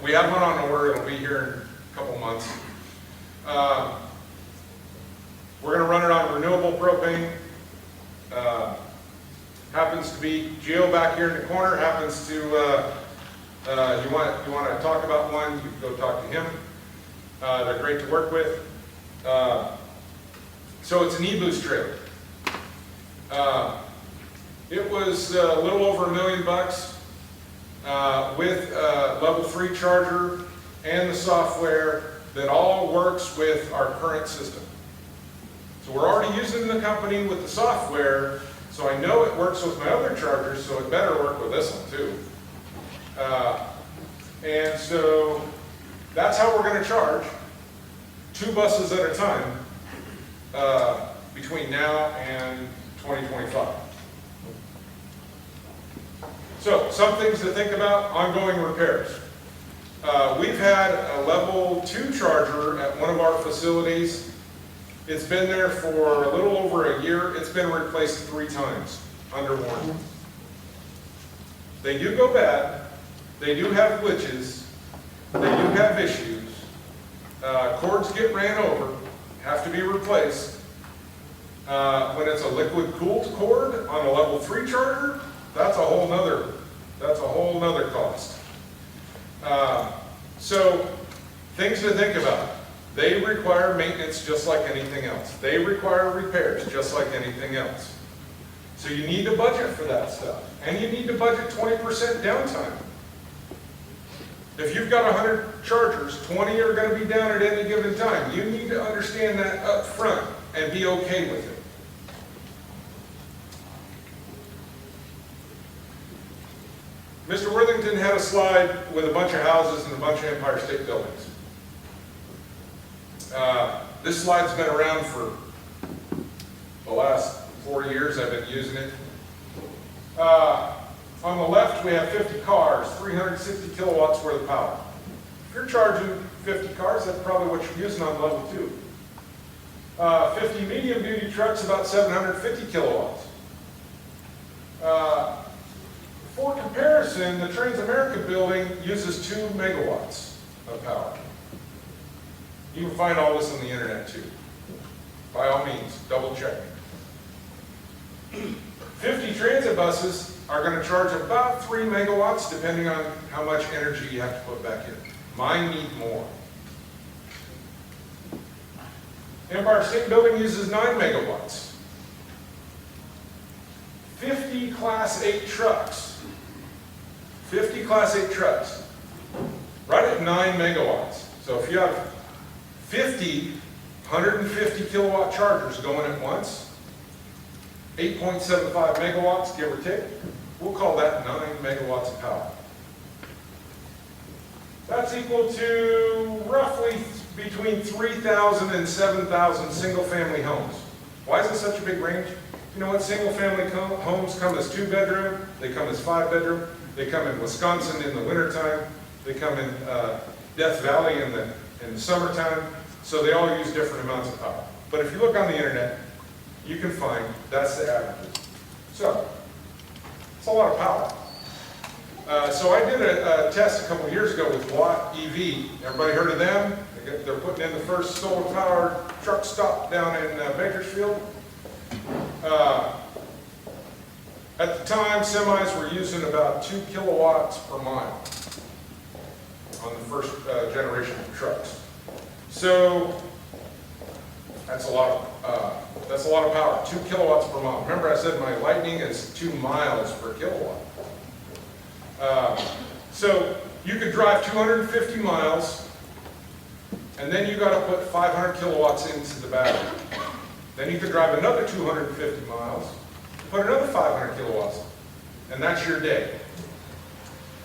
We have one on order. It'll be here in a couple months. We're going to run it on renewable propane. Happens to be Gio back here in the corner. Happens to you want to talk about one? You can go talk to him. They're great to work with. So it's an e-boost trailer. It was a little over $1 million with a level 3 charger and the software that all works with our current system. So we're already using the company with the software, so I know it works with my other chargers, so it better work with this one too. And so that's how we're going to charge 2 buses at a time between now and 2025. So some things to think about: ongoing repairs. We've had a level 2 charger at one of our facilities. It's been there for a little over a year. It's been replaced 3 times under warranty. They do go bad. They do have glitches. They do have issues. Cords get ran over, have to be replaced. When it's a liquid cooled cord on a level 3 charger, that's a whole nother cost. So things to think about. They require maintenance just like anything else. They require repairs just like anything else. So you need to budget for that stuff. And you need to budget 20% downtime. If you've got 100 chargers, 20 are going to be down at any given time. You need to understand that up front and be okay with it. Mr. Worthington had a slide with a bunch of houses and a bunch of Empire State Buildings. This slide's been around for the last 4 years. I've been using it. On the left, we have 50 cars, 360 kilowatts worth of power. If you're charging 50 cars, that's probably what you're using on level 2. 50 medium-duty trucks, about 750 kilowatts. For comparison, the Transamerica building uses 2 megawatts of power. You can find all this on the internet too. By all means, double check. 50 transit buses are going to charge about 3 megawatts depending on how much energy you have to put back in. Mine need more. Empire State Building uses 9 megawatts. 50 Class 8 trucks. 50 Class 8 trucks. Right at 9 megawatts. So if you have 50 150 kilowatt chargers going at once, 8.75 megawatts, give or take. We'll call that 9 megawatts of power. That's equal to roughly between 3,000 and 7,000 single-family homes. Why is it such a big range? You know what, single-family homes come as 2-bedroom, they come as 5-bedroom, they come in Wisconsin in the wintertime, they come in Death Valley in the summertime, so they all use different amounts of power. But if you look on the internet, you can find that's the averages. So, it's a lot of power. So I did a test a couple of years ago with Watt EV. Everybody heard of them? They're putting in the first solar-powered truck stop down in Bakersfield. At the time, semis were using about 2 kilowatts per mile on the first generation of trucks. So that's a lot of power. 2 kilowatts per mile. Remember, I said my lightning is 2 miles per kilowatt. So you could drive 250 miles, and then you got to put 500 kilowatts into the battery. Then you could drive another 250 miles, put another 500 kilowatts, and that's your day.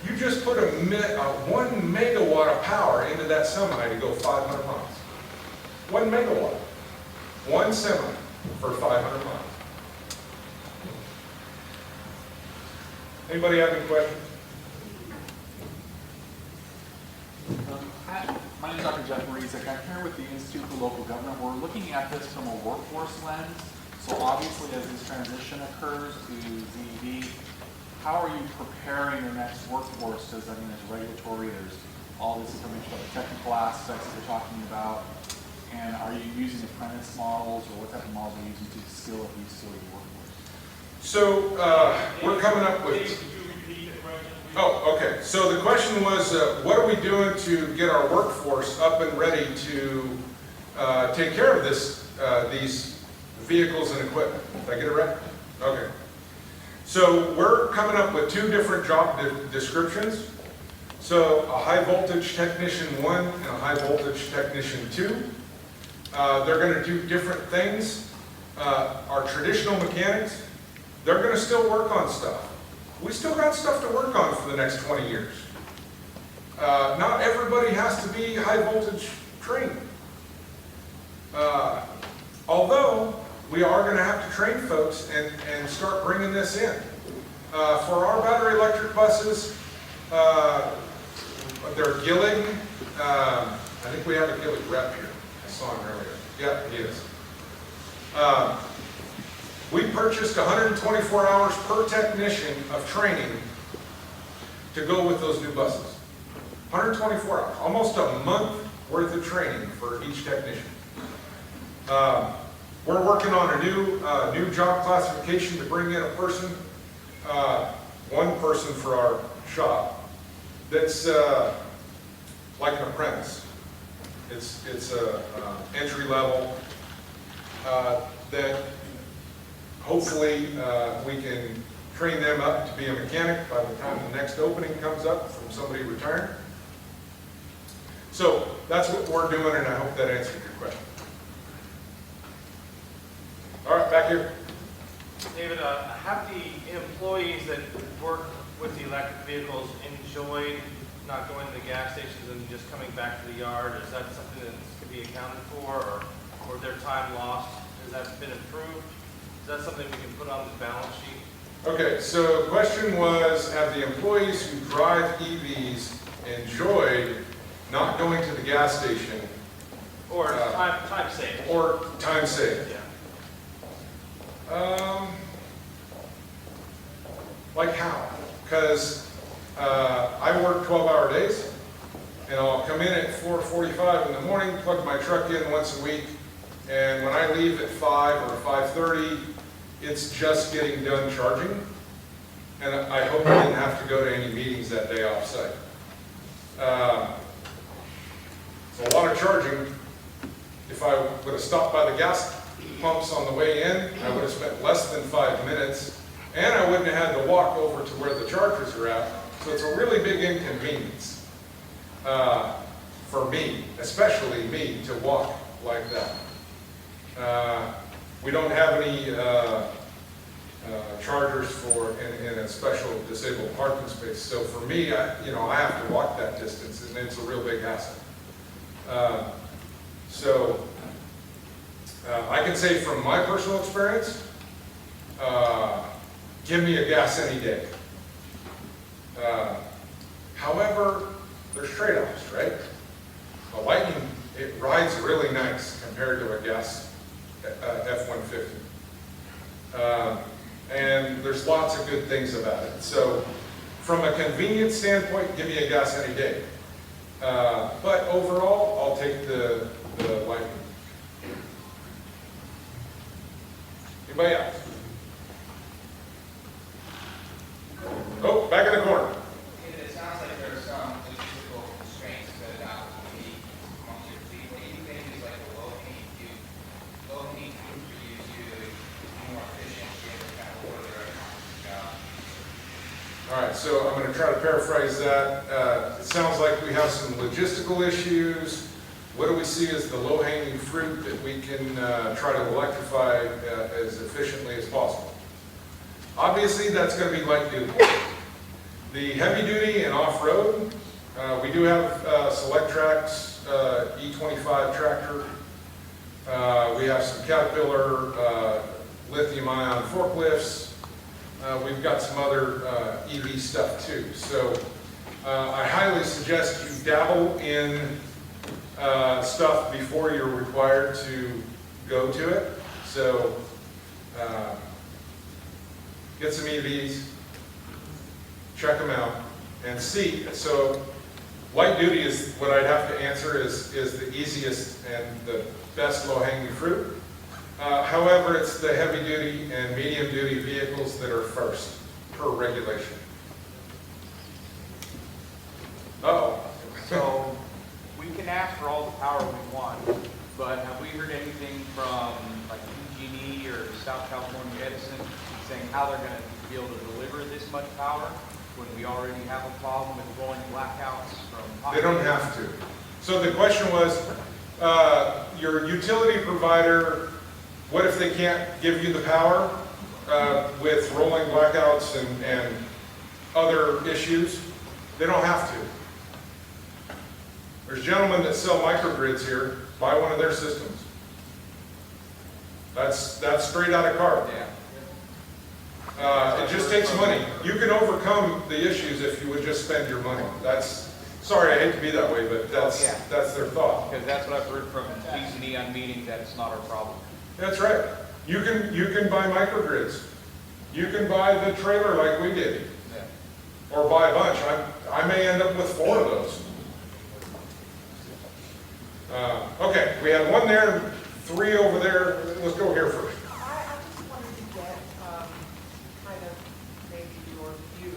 You just put 1 megawatt of power into that semi to go 500 miles. 1 megawatt. One semi for 500 miles. Anybody have any questions? Hi, my name is Dr. Jeff Marizek. I'm here with the Institute for Local Government. We're looking at this from a workforce lens. So obviously, as this transition occurs to ZEV, how are you preparing your next workforce? Because I mean, there's regulatory, there's all this information about the technical aspects that we're talking about. And are you using apprentice models, or what type of models are you using to skill up your workforce? So we're coming up with. Oh, okay. So the question was, what are we doing to get our workforce up and ready to take care of these vehicles and equipment? Did I get it right? Okay. So we're coming up with 2 different job descriptions. So a high voltage technician 1 and a high voltage technician 2. They're going to do different things. Our traditional mechanics, they're going to still work on stuff. We still got stuff to work on for the next 20 years. Not everybody has to be high voltage trained. Although we are going to have to train folks and start bringing this in. For our battery electric buses, they're Gillig. I think we have a Gillig rep here. I saw him earlier. Yeah, he is. We purchased 124 hours per technician of training to go with those new buses. 124 hours, almost a month worth of training for each technician. We're working on a new job classification to bring in a person, one person for our shop that's like an apprentice. It's entry level that hopefully we can train them up to be a mechanic by the time the next opening comes up from somebody retiring. So that's what we're doing, and I hope that answered your question. All right, back here. David, have the employees that work with the electric vehicles enjoyed not going to the gas stations and just coming back to the yard? Is that something that could be accounted for, or their time lost? Has that been improved? Is that something we can put on the balance sheet? Okay, so the question was, have the employees who drive EVs enjoyed not going to the gas station? Or time saved? Or time saved. Yeah. Like how? Because I work 12-hour days, and I'll come in at 4:45 in the morning, plug my truck in once a week, and when I leave at 5 or 5:30, it's just getting done charging. And I hope I didn't have to go to any meetings that day off-site. So a lot of charging. If I would have stopped by the gas pumps on the way in, I would have spent less than 5 minutes, and I wouldn't have had to walk over to where the chargers are at. So it's a really big inconvenience for me, especially me, to walk like that. We don't have any chargers in a special disabled parking space. So for me, I have to walk that distance, and it's a real big hassle. I can say from my personal experience, give me a gas any day. However, there's trade-offs, right? A Lightning, it rides really nice compared to a gas F-150. And there's lots of good things about it. So from a convenience standpoint, give me a gas any day. But overall, I'll take the Lightning. Anybody else? Oh, back in the corner. It sounds like there are some logistical constraints that will be amongst your fleet. What do you think is like a low-hanging fruit for you to be more efficient, be able to kind of order the job? All right, so I'm going to try to paraphrase that. It sounds like we have some logistical issues. What do we see as the low-hanging fruit that we can try to electrify as efficiently as possible? Obviously, that's going to be light duty. The heavy duty and off-road, we do have Select Tracks E25 tractor. We have some Caterpillar lithium-ion forklifts. We've got some other EV stuff too. So I highly suggest you dabble in stuff before you're required to go to it. So get some EVs, check them out, and see. So light duty is what I'd have to answer is the easiest and the best low-hanging fruit. However, it's the heavy duty and medium duty vehicles that are first per regulation. Uh-oh. So we can ask for all the power we want, but have we heard anything from like PG&E or South California Edison saying how they're going to be able to deliver this much power when we already have a problem with rolling blackouts from? They don't have to. So the question was, your utility provider, what if they can't give you the power with rolling blackouts and other issues? They don't have to. There's gentlemen that sell microgrids here, buy one of their systems. That's straight out of carb. Yeah. It just takes money. You can overcome the issues if you would just spend your money. Sorry, I hate to be that way, but that's their thought. Because that's what I've heard from PG&E on meetings, that it's not our problem. That's right. You can buy microgrids. You can buy the trailer like we did, Yeah. or buy a bunch. I may end up with 4 of those. Okay, we have 1 there, 3 over there. Let's go here first. I just wanted to get kind of maybe your view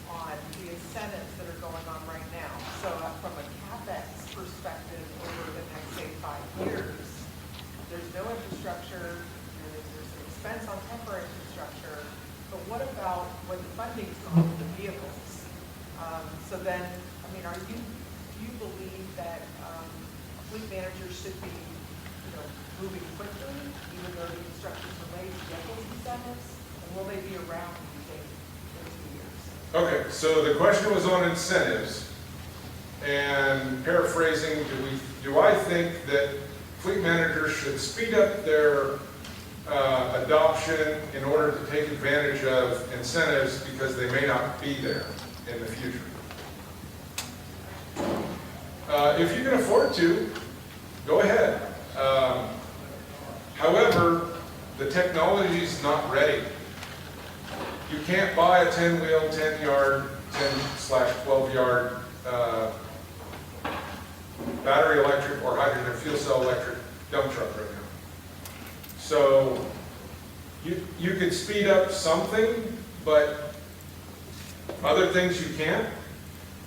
on the incentives that are going on right now. So from a CapEx perspective, over the next, say, 5 years, there's no infrastructure, there's some expense on temporary infrastructure, but what about when the funding's gone for the vehicles? So then, I mean, do you believe that fleet managers should be, moving quickly, even though the instructions are late to get those incentives? And will they be around, do you think, in 2 years? Okay, so the question was on incentives, and paraphrasing, do I think that fleet managers should speed up their adoption in order to take advantage of incentives because they may not be there in the future? If you can afford to, go ahead. However, the technology's not ready. You can't buy a 10-wheel, 10-yard, 10/12-yard battery electric or hydrogen fuel cell electric dump truck right now. So you could speed up something, but other things you can't.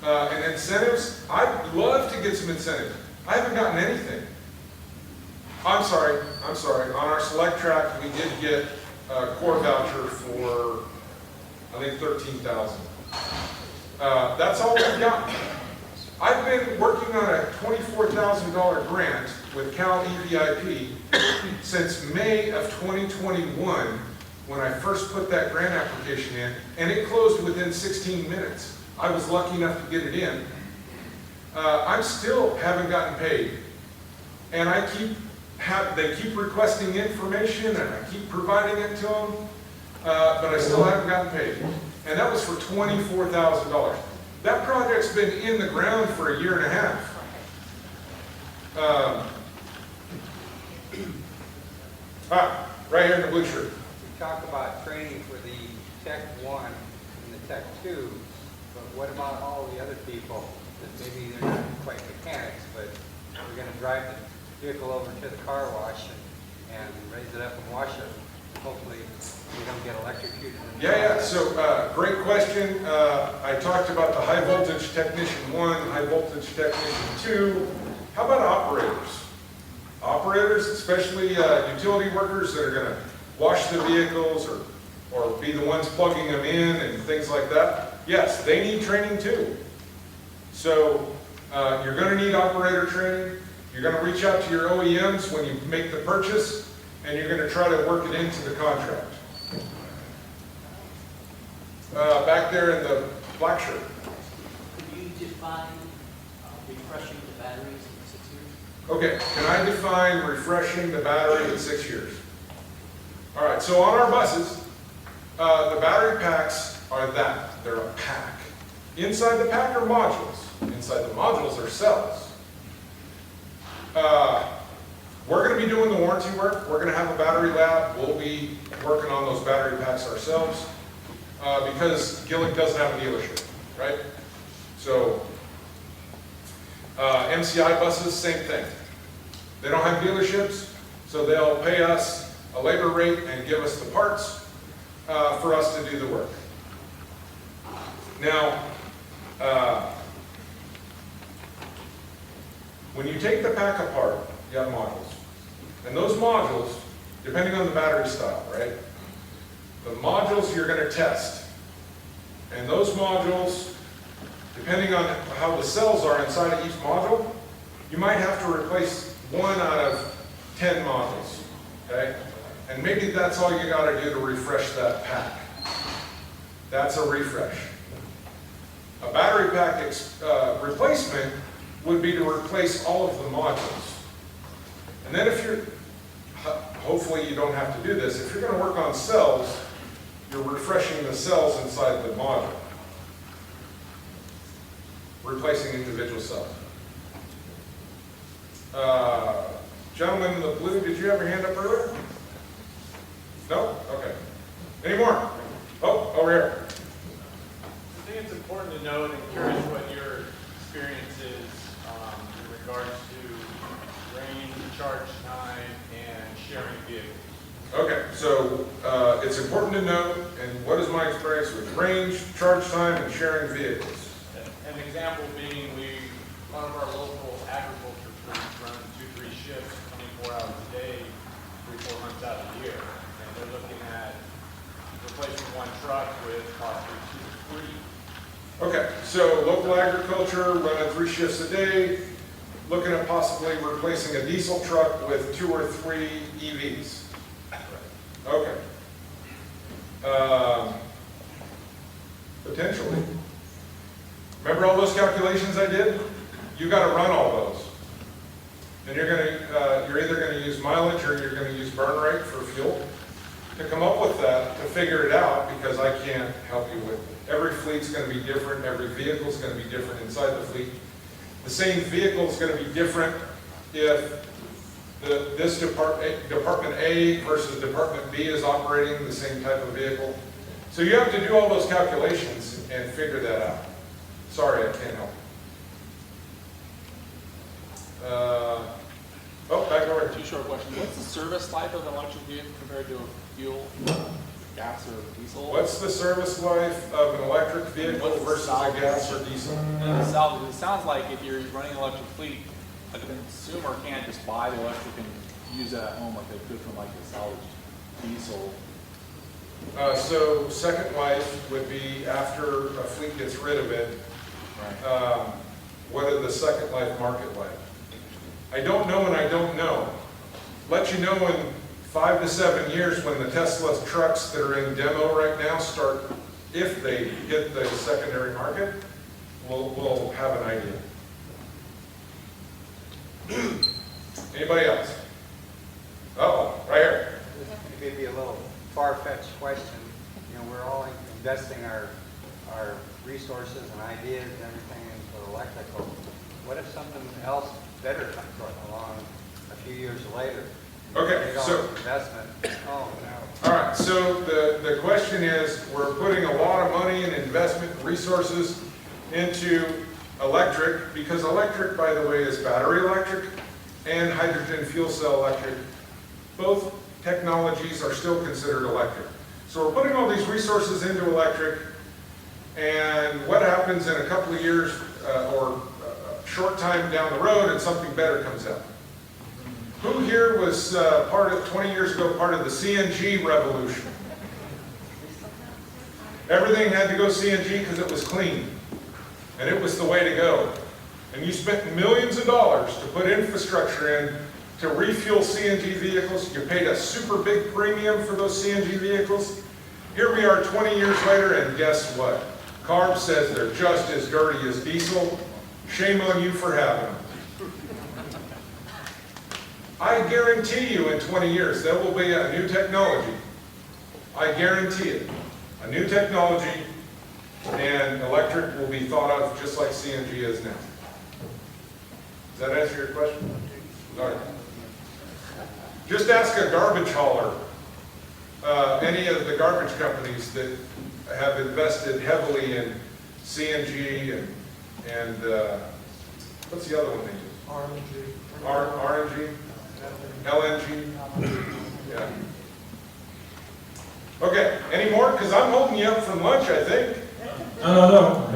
And incentives, I'd love to get some incentives. I haven't gotten anything. I'm sorry. On our Select Track, we did get a core voucher for, I think, $13,000. That's all we've gotten. I've been working on a $24,000 grant with Cal EVIP since May of 2021 when I first put that grant application in, and it closed within 16 minutes. I was lucky enough to get it in. I still haven't gotten paid. And they keep requesting information, and I keep providing it to them, but I still haven't gotten paid. And that was for $24,000. That project's been in the ground for a year and a half. Right here in the blue shirt. We talk about training for the Tech 1 and the Tech 2, but what about all the other people that maybe they're not quite mechanics, but we're going to drive the vehicle over to the car wash and raise it up and wash it. Hopefully we don't get electrocuted. Yeah. So great question. I talked about the high voltage technician 1, high voltage technician 2. How about operators? Operators, especially utility workers that are going to wash the vehicles or be the ones plugging them in and things like that. Yes, they need training too. So you're going to need operator training. You're going to reach out to your OEMs when you make the purchase, and you're going to try to work it into the contract. Back there in the black shirt. Could you define refreshing the batteries in 6 years? Okay, can I define refreshing the battery in 6 years? All right, so on our buses, the battery packs are that. They're a pack. Inside the pack are modules. Inside the modules are cells. We're going to be doing the warranty work. We're going to have a battery lab. We'll be working on those battery packs ourselves because Gillick doesn't have a dealership, right? So MCI buses, same thing. They don't have dealerships, so they'll pay us a labor rate and give us the parts for us to do the work. Now, when you take the pack apart, you have modules. And those modules, depending on the battery style, right? The modules you're going to test. And those modules, depending on how the cells are inside of each module, you might have to replace 1 out of 10 modules, okay? And maybe that's all you got to do to refresh that pack. That's a refresh. A battery pack replacement would be to replace all of the modules. And then if you're, hopefully you don't have to do this, if you're going to work on cells, you're refreshing the cells inside the module. Replacing individual cells. Gentleman in the blue, did you have your hand up earlier? No? Okay. Any more? Oh, over here. I think it's important to note and curious what your experience is in regards to range, charge time, and sharing vehicles. Okay, so it's important to note, and what is my experience with range, charge time, and sharing vehicles? An example being one of our local agriculture fleets run 2-3 shifts, 24 hours a day, 3-4 months out of the year. And they're looking at replacing one truck with possibly 2 or 3. Okay, so local agriculture running 3 shifts a day, looking at possibly replacing a diesel truck with 2 or 3 EVs. Okay. Potentially. Remember all those calculations I did? You got to run all those. And you're either going to use mileage or you're going to use burn rate for fuel. To come up with that, to figure it out, because I can't help you with it. Every fleet's going to be different. Every vehicle's going to be different inside the fleet. The same vehicle is going to be different if this Department A versus Department B is operating the same type of vehicle. So you have to do all those calculations and figure that out. Sorry, I can't help. Back over. 2 short questions. What's the service life of an electric vehicle compared to a fuel, gas or diesel? What's the service life of an electric vehicle versus a gas or diesel? And the salvage, it sounds like if you're running an electric fleet, a consumer can't just buy the electric and use it at home like they could from like a salvaged diesel. So second life would be after a fleet gets rid of it. Right. What are the second life market like? I don't know and I don't know. Let you know in 5 to 7 years, when the Tesla trucks that are in demo right now start, if they hit the secondary market, we'll have an idea. Anybody else? Uh-oh, right here. This may be a little far-fetched question. You know, we're all investing our resources and ideas and everything into electrical. What if something else better comes along a few years later? Okay, Big old so, investment. Oh, no. all right, so the question is, we're putting a lot of money and investment and resources into electric, because electric, by the way, is battery electric and hydrogen fuel cell electric. Both technologies are still considered electric. So we're putting all these resources into electric, and what happens in a couple of years or a short time down the road and something better comes out? Who here was 20 years ago, part of the CNG revolution? Everything had to go CNG because it was clean, and it was the way to go. And you spent millions of dollars to put infrastructure in to refuel CNG vehicles. You paid a super big premium for those CNG vehicles. Here we are 20 years later, and guess what? CARB says they're just as dirty as diesel. Shame on you for having them. I guarantee you in 20 years there will be a new technology. I guarantee it. A new technology, and electric will be thought of just like CNG is now. Does that answer your question? All right. Just ask a garbage hauler, any of the garbage companies that have invested heavily in CNG and what's the other one they use? RNG? LNG? Yeah. Okay, any more? Because I'm holding you up from lunch, I think. No.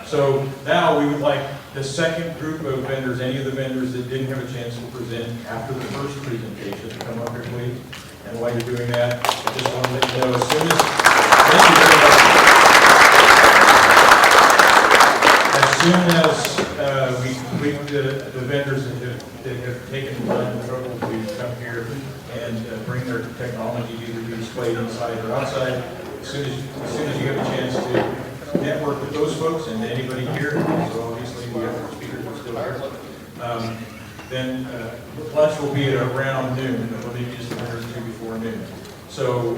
So now we would like the second group of vendors, any of the vendors that didn't have a chance to present after the first presentation, to come up here, please. And while you're doing that, I just want to let you know, as soon as, thank you very much. As soon as we complete the vendors that have taken the time and trouble to come here and bring their technology to either be displayed inside or outside, as soon as you have a chance to network with those folks and anybody here, so obviously we have speakers who are still here, then lunch will be at around noon, maybe just a minute or two before noon. So